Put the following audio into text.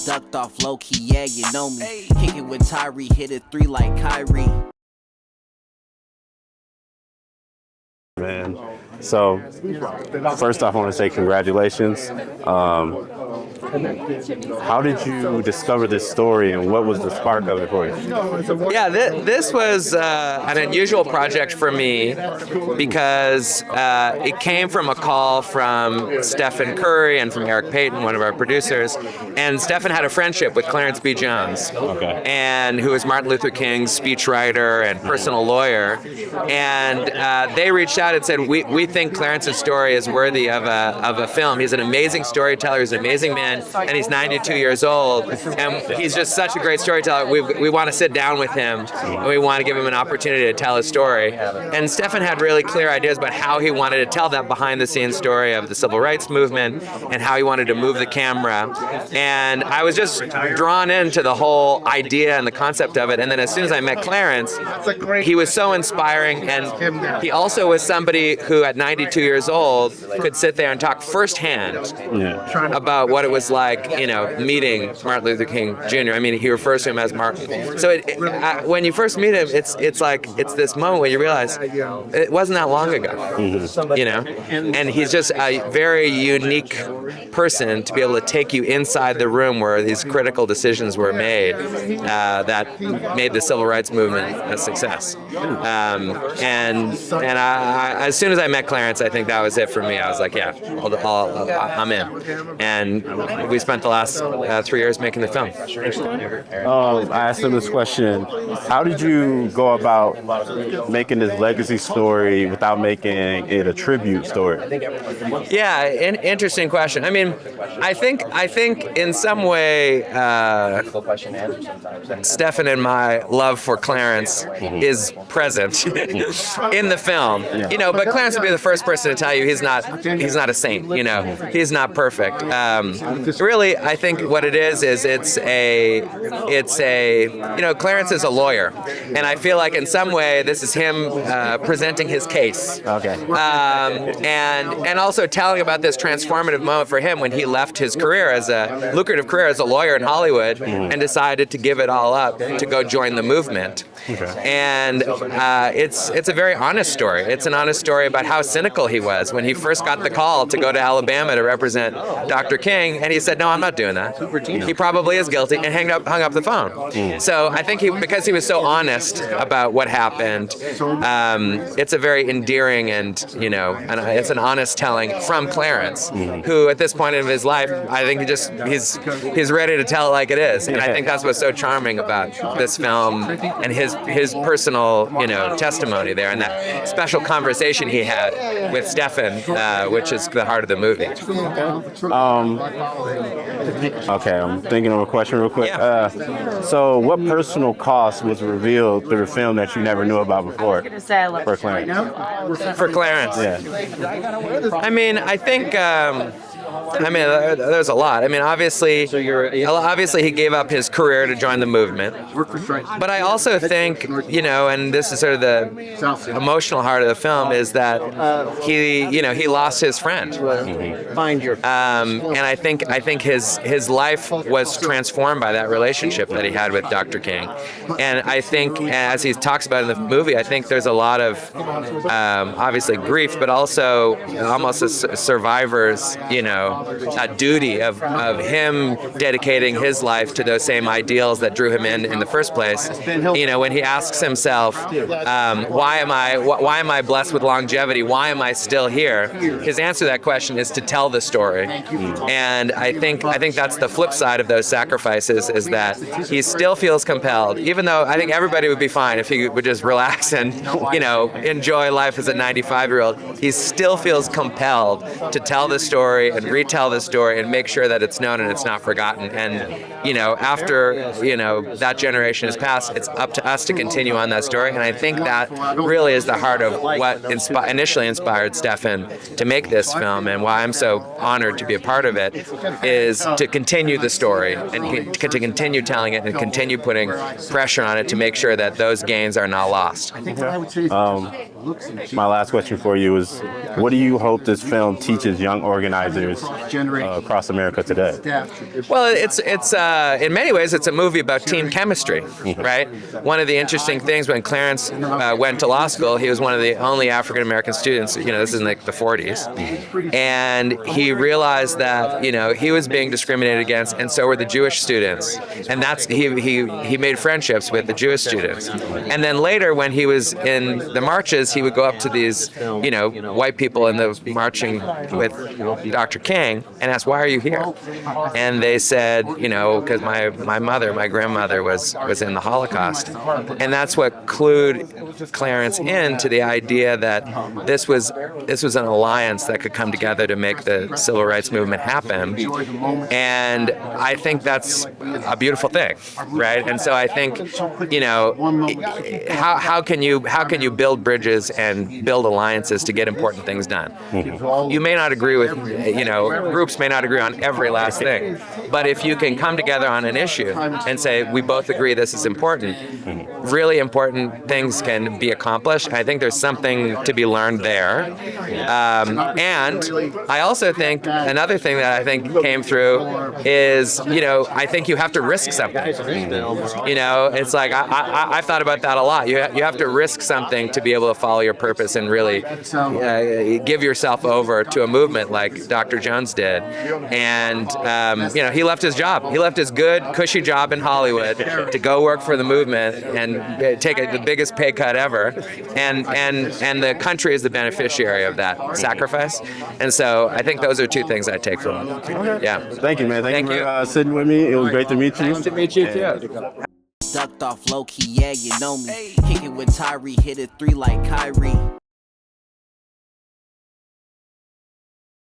ducked off low-key, yeah, you know me. Kickin' with Tyree, hit it 3 like Kyrie. Man. So, first off, I want to say congratulations. How did you discover this story, and what was the spark of it for you? Yeah, this was an unusual project for me because it came from a call from Stephen Curry and from Erick Peyton, one of our producers. And Stephen had a friendship with Clarence B. Jones, and who was Martin Luther King's speechwriter and personal lawyer. And they reached out and said, we think Clarence's story is worthy of a film. He's an amazing storyteller. He's an amazing man, and he's 92 years old. And he's just such a great storyteller. We want to sit down with him, and we want to give him an opportunity to tell his story. And Stephen had really clear ideas about how he wanted to tell that behind-the-scenes story of the civil rights movement and how he wanted to move the camera. And I was just drawn into the whole idea and the concept of it. And then as soon as I met Clarence, he was so inspiring, and he also was somebody who at 92 years old could sit there and talk firsthand about what it was like, meeting Martin Luther King Jr. I mean, he refers to him as Martin. So when you first meet him, it's this moment where you realize it wasn't that long ago, and he's just a very unique person to be able to take you inside the room where these critical decisions were made that made the civil rights movement a success. And as soon as I met Clarence, I think that was it for me. I was like, yeah, I'm in. And we spent the last 3 years making the film. I asked him this question: how did you go about making this legacy story without making it a tribute story? Yeah, interesting question. I mean, I think in some way, Stephen and my love for Clarence is present in the film. But Clarence would be the first person to tell you he's not a saint. He's not perfect. Really, I think what it is Clarence is a lawyer, and I feel like in some way this is him presenting his case. And also telling about this transformative moment for him when he left his career as a lucrative career as a lawyer in Hollywood and decided to give it all up to go join the movement. And it's a very honest story. It's an honest story about how cynical he was when he first got the call to go to Alabama to represent Dr. King, and he said, "No, I'm not doing that. He probably is guilty," and hung up the phone. So I think because he was so honest about what happened, it's a very endearing and it's an honest telling from Clarence, who at this point in his life, I think he's ready to tell it like it is, and I think that's what's so charming about this film and his personal testimony there, and that special conversation he had with Stephen, which is the heart of the movie. Okay, I'm thinking of a question real quick. So what personal cost was revealed through the film that you never knew about before for Clarence? For Clarence? Yeah. I mean, I think... there's a lot. I mean, obviously he gave up his career to join the movement. But I also think, and this is sort of the emotional heart of the film, is that he lost his friend. And I think his life was transformed by that relationship that he had with Dr. King. And I think, as he talks about in the movie, I think there's a lot of obviously grief, but also almost a survivor's, a duty of him dedicating his life to those same ideals that drew him in the first place. When he asks himself, why am I blessed with longevity? Why am I still here? His answer to that question is to tell the story. And I think that's the flip side of those sacrifices, is that he still feels compelled, even though I think everybody would be fine if he would just relax and enjoy life as a 95-year-old. He still feels compelled to tell the story and retell the story and make sure that it's known and it's not forgotten. And after that generation has passed, it's up to us to continue on that story. And I think that really is the heart of what initially inspired Stephen to make this film, and why I'm so honored to be a part of it, is to continue the story and to continue telling it and continue putting pressure on it to make sure that those gains are not lost. My last question for you is, what do you hope this film teaches young organizers across America today? Well, it's in many ways it's a movie about team chemistry, right? One of the interesting things when Clarence went to law school, he was one of the only African American students. This is in like the 40s, and he realized that he was being discriminated against, and so were the Jewish students, and that's he made friendships with the Jewish students, and then later when he was in the marches, he would go up to these white people in the marching with Dr. King and ask, "Why are you here?" And they said, because my grandmother was in the Holocaust, and that's what clued Clarence into the idea that this was an alliance that could come together to make the civil rights movement happen, and I think that's a beautiful thing, right? And so I think, how can you build bridges and build alliances to get important things done? You may not agree with, groups may not agree on every last thing, but if you can come together on an issue and say, we both agree this is important, really important things can be accomplished. I think there's something to be learned there. And I also think another thing that I think came through is, I think you have to risk something. It's like, I've thought about that a lot. You have to risk something to be able to follow your purpose and really give yourself over to a movement like Dr. Jones did. And, he left his job. He left his good, cushy job in Hollywood to go work for the movement and take the biggest pay cut ever. And the country is the beneficiary of that sacrifice. And so I think those are two things I take from it. Yeah. Thank you, man. Thank you for sitting with me. It was great to meet you. Nice to meet you, too. Ducked off low key, yeah, you know me. Kick it with Tyree, hit it 3 like Kyrie.